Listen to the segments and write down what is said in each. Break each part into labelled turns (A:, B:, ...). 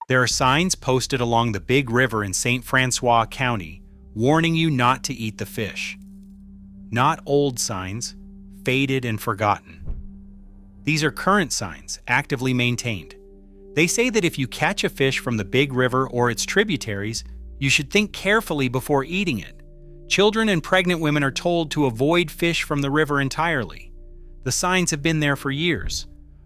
A: There are signs posted along the Big River in St. Francois County warning you not to eat the fish. Not old signs, faded and forgotten. These are current signs, actively maintained. They say that if you catch a fish from the Big River or its tributaries, you should think carefully before eating it. Children and pregnant women are told to avoid fish from the river entirely. The signs have been there for years.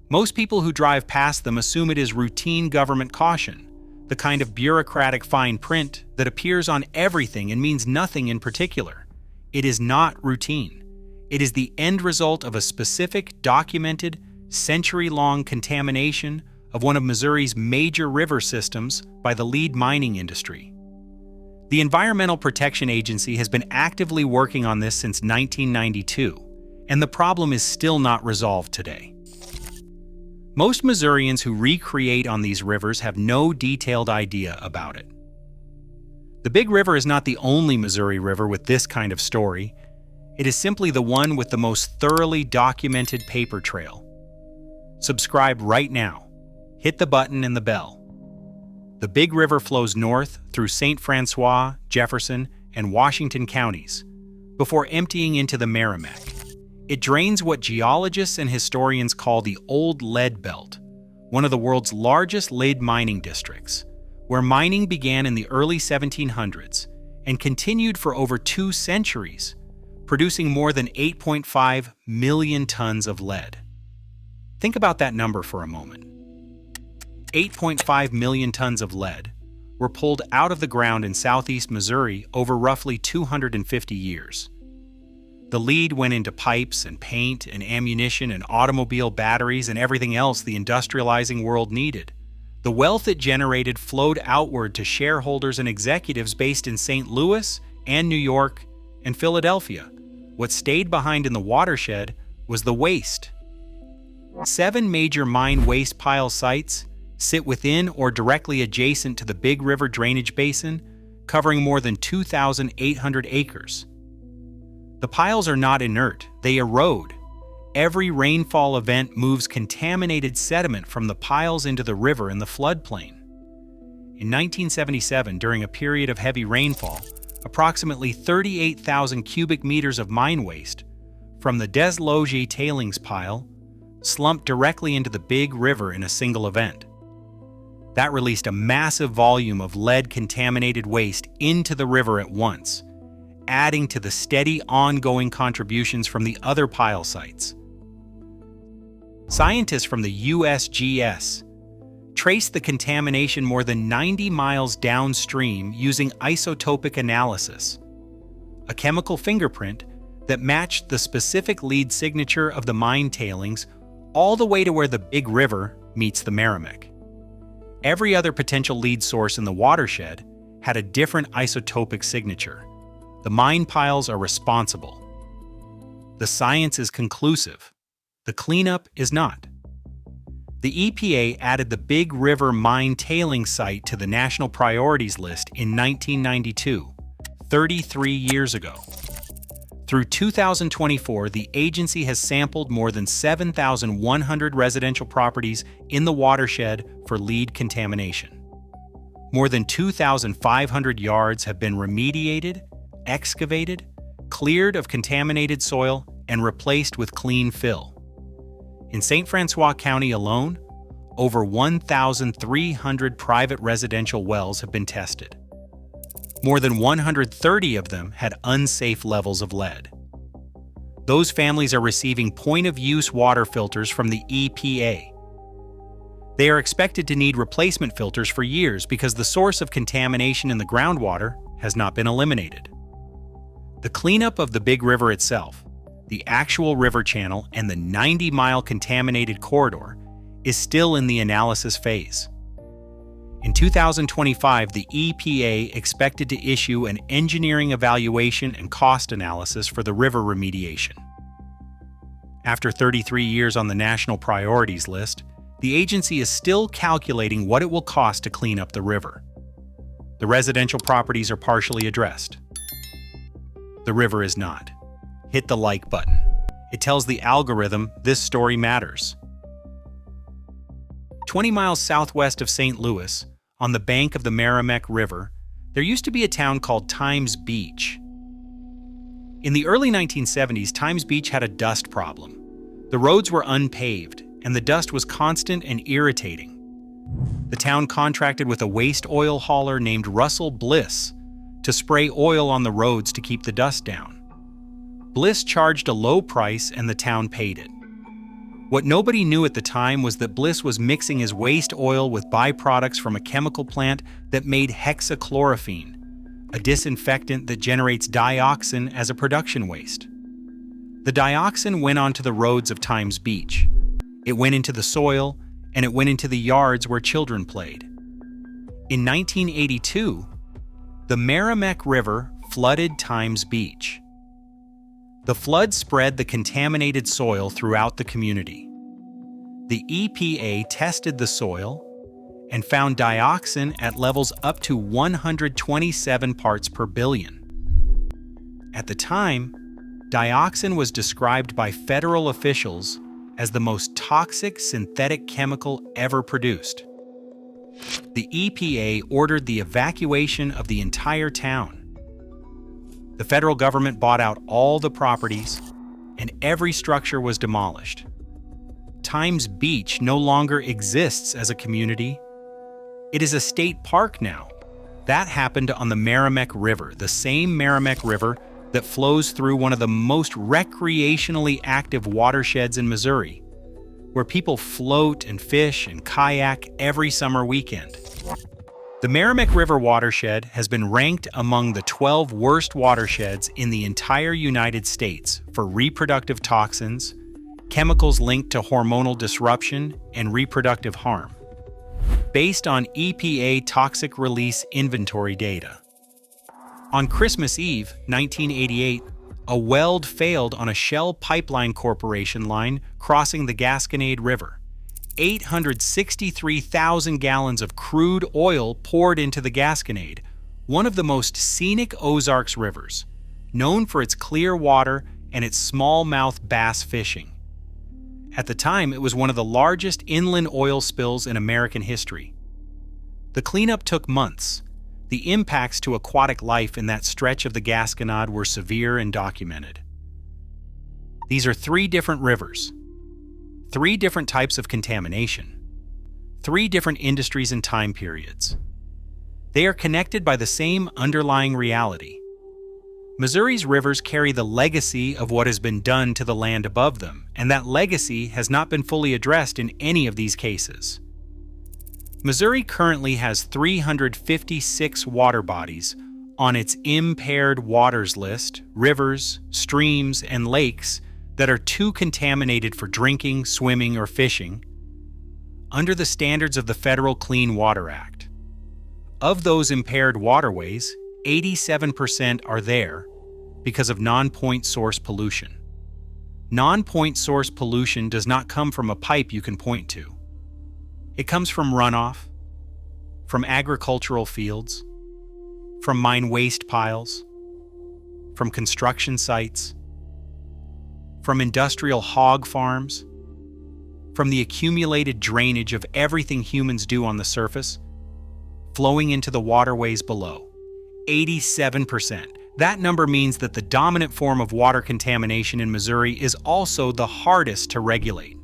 A: Most people who drive past them assume it is routine government caution, the kind of bureaucratic fine print that appears on everything and means nothing in particular. It is not routine. It is the end result of a specific, documented, century-long contamination of one of Missouri's major river systems by the lead mining industry. The Environmental Protection Agency has been actively working on this since 1992, and the problem is still not resolved today. Most Missourians who recreate on these rivers have no detailed idea about it. The Big River is not the only Missouri river with this kind of story. It is simply the one with the most thoroughly documented paper trail. Subscribe right now. Hit the button and the bell. The Big River flows north through St. Francois, Jefferson, and Washington counties before emptying into the Merrimack. It drains what geologists and historians call the Old Lead Belt, one of the world's largest lead mining districts, where mining began in the early 1700s and continued for over 2 centuries, producing more than 8.5 million tons of lead. Think about that number for a moment. 8.5 million tons of lead were pulled out of the ground in southeast Missouri over roughly 250 years. The lead went into pipes and paint and ammunition and automobile batteries and everything else the industrializing world needed. The wealth it generated flowed outward to shareholders and executives based in St. Louis and New York and Philadelphia. What stayed behind in the watershed was the waste. 7 major mine waste pile sites sit within or directly adjacent to the Big River drainage basin, covering more than 2,800 acres. The piles are not inert, they erode. Every rainfall event moves contaminated sediment from the piles into the river in the floodplain. In 1977, during a period of heavy rainfall, approximately 38,000 cubic meters of mine waste from the Des Loges tailings pile slumped directly into the Big River in a single event. That released a massive volume of lead-contaminated waste into the river at once, adding to the steady ongoing contributions from the other pile sites. Scientists from the USGS traced the contamination more than 90 miles downstream using isotopic analysis, a chemical fingerprint that matched the specific lead signature of the mine tailings all the way to where the Big River meets the Merrimack. Every other potential lead source in the watershed had a different isotopic signature. The mine piles are responsible. The science is conclusive. The cleanup is not. The EPA added the Big River mine tailing site to the national priorities list in 1992, 33 years ago. Through 2024, the agency has sampled more than 7,100 residential properties in the watershed for lead contamination. More than 2,500 yards have been remediated, excavated, cleared of contaminated soil, and replaced with clean fill. In St. Francois County alone, over 1,300 private residential wells have been tested. More than 130 of them had unsafe levels of lead. Those families are receiving point-of-use water filters from the EPA. They are expected to need replacement filters for years because the source of contamination in the groundwater has not been eliminated. The cleanup of the Big River itself, the actual river channel, and the 90-mile contaminated corridor is still in the analysis phase. In 2025, the EPA expected to issue an engineering evaluation and cost analysis for the river remediation. After 33 years on the national priorities list, the agency is still calculating what it will cost to clean up the river. The residential properties are partially addressed. The river is not. Hit the like button. It tells the algorithm this story matters. 20 miles southwest of St. Louis, on the bank of the Merrimack River, there used to be a town called Times Beach. In the early 1970s, Times Beach had a dust problem. The roads were unpaved, and the dust was constant and irritating. The town contracted with a waste oil hauler named Russell Bliss to spray oil on the roads to keep the dust down. Bliss charged a low price and the town paid it. What nobody knew at the time was that Bliss was mixing his waste oil with byproducts from a chemical plant that made hexachlorophene, a disinfectant that generates dioxin as a production waste. The dioxin went onto the roads of Times Beach. It went into the soil, and it went into the yards where children played. In 1982, the Merrimack River flooded Times Beach. The flood spread the contaminated soil throughout the community. The EPA tested the soil and found dioxin at levels up to 127 parts per billion. At the time, dioxin was described by federal officials as the most toxic synthetic chemical ever produced. The EPA ordered the evacuation of the entire town. The federal government bought out all the properties, and every structure was demolished. Times Beach no longer exists as a community. It is a state park now. That happened on the Merrimack River, the same Merrimack River that flows through one of the most recreationally active watersheds in Missouri, where people float and fish and kayak every summer weekend. The Merrimack River watershed has been ranked among the 12 worst watersheds in the entire United States for reproductive toxins, chemicals linked to hormonal disruption, and reproductive harm, based on EPA toxic release inventory data. On Christmas Eve, 1988, a weld failed on a Shell Pipeline Corporation line crossing the Gasconade River. 863,000 gallons of crude oil poured into the Gasconade, one of the most scenic Ozarks rivers, known for its clear water and its smallmouth bass fishing. At the time, it was one of the largest inland oil spills in American history. The cleanup took months. The impacts to aquatic life in that stretch of the Gasconade were severe and documented. These are 3 different rivers, 3 different types of contamination, 3 different industries and time periods. They are connected by the same underlying reality. Missouri's rivers carry the legacy of what has been done to the land above them, and that legacy has not been fully addressed in any of these cases. Missouri currently has 356 water bodies on its impaired waters list, rivers, streams, and lakes that are too contaminated for drinking, swimming, or fishing, under the standards of the Federal Clean Water Act. Of those impaired waterways, 87% are there because of nonpoint source pollution. Nonpoint source pollution does not come from a pipe you can point to. It comes from runoff, from agricultural fields, from mine waste piles, from construction sites, from industrial hog farms, from the accumulated drainage of everything humans do on the surface, flowing into the waterways below. 87%. That number means that the dominant form of water contamination in Missouri is also the hardest to regulate,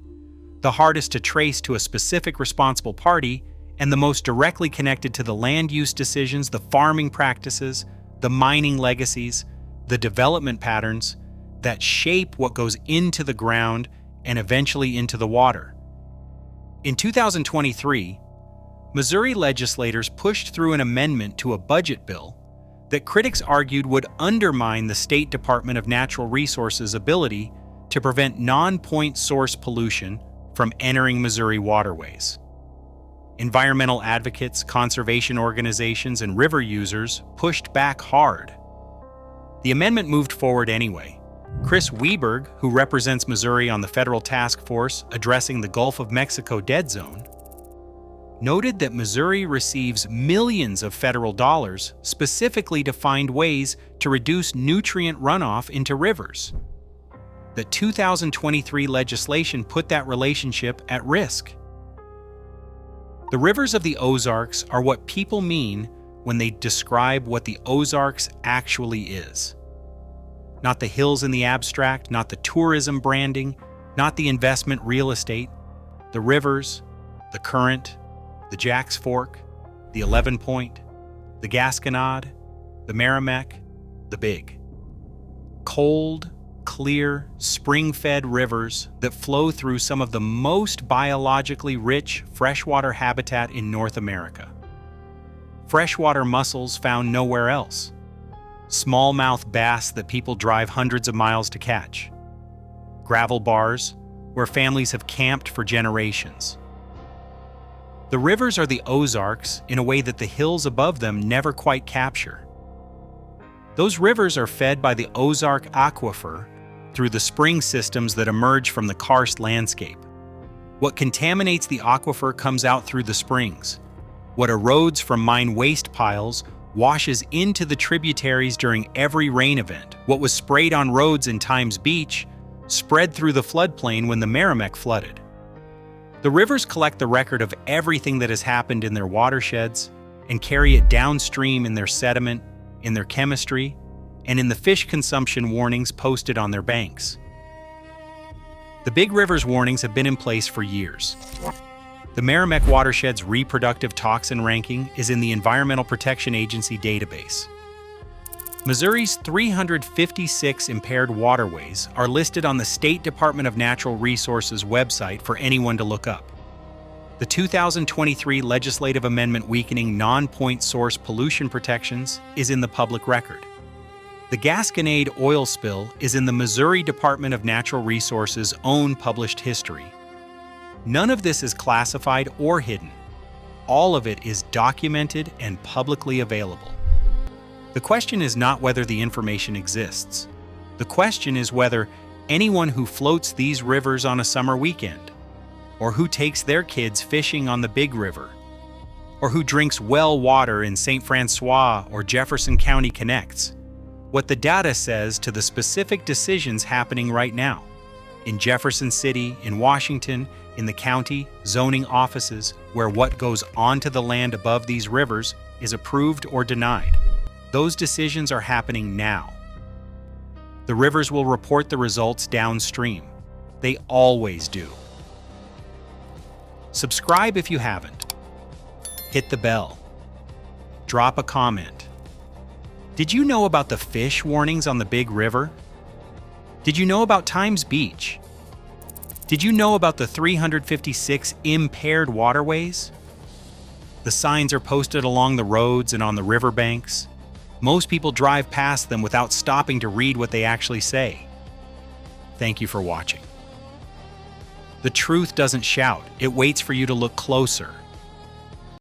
A: the hardest to trace to a specific responsible party, and the most directly connected to the land use decisions, the farming practices, the mining legacies, the development patterns that shape what goes into the ground and eventually into the water. In 2023, Missouri legislators pushed through an amendment to a budget bill that critics argued would undermine the State Department of Natural Resources' ability to prevent non-point source pollution from entering Missouri waterways. Environmental advocates, conservation organizations, and river users pushed back hard. The amendment moved forward anyway. Chris Weberg, who represents Missouri on the federal task force addressing the Gulf of Mexico dead zone, noted that Missouri receives millions of federal dollars specifically to find ways to reduce nutrient runoff into rivers. The 2023 legislation put that relationship at risk. The rivers of the Ozarks are what people mean when they describe what the Ozarks actually is. Not the hills in the abstract, not the tourism branding, not the investment real estate. The rivers, the Current, the Jack's Fork, the 11 Point, the Gasconade, the Merrimack, the Big. Cold, clear, spring-fed rivers that flow through some of the most biologically rich freshwater habitat in North America. Freshwater mussels found nowhere else. Smallmouth bass that people drive hundreds of miles to catch. Gravel bars where families have camped for generations. The rivers are the Ozarks in a way that the hills above them never quite capture. Those rivers are fed by the Ozark Aquifer through the spring systems that emerge from the karst landscape. What contaminates the aquifer comes out through the springs. What erodes from mine waste piles washes into the tributaries during every rain event. What was sprayed on roads in Times Beach spread through the floodplain when the Merrimack flooded. The rivers collect the record of everything that has happened in their watersheds and carry it downstream in their sediment, in their chemistry, and in the fish consumption warnings posted on their banks. The Big River's warnings have been in place for years. The Merrimack watershed's reproductive toxin ranking is in the Environmental Protection Agency database. Missouri's 356 impaired waterways are listed on the State Department of Natural Resources website for anyone to look up. The 2023 legislative amendment weakening non-point source pollution protections is in the public record. The Gasconade oil spill is in the Missouri Department of Natural Resources' own published history. None of this is classified or hidden. All of it is documented and publicly available. The question is not whether the information exists. The question is whether anyone who floats these rivers on a summer weekend, or who takes their kids fishing on the Big River, or who drinks well water in St. Francois or Jefferson County connects, what the data says to the specific decisions happening right now. In Jefferson City, in Washington, in the county, zoning offices, where what goes onto the land above these rivers is approved or denied. Those decisions are happening now. The rivers will report the results downstream. They always do. Subscribe if you haven't. Hit the bell. Drop a comment. Did you know about the fish warnings on the Big River? Did you know about Times Beach? Did you know about the 356 impaired waterways? The signs are posted along the roads and on the riverbanks. Most people drive past them without stopping to read what they actually say. Thank you for watching. The truth doesn't shout, it waits for you to look closer.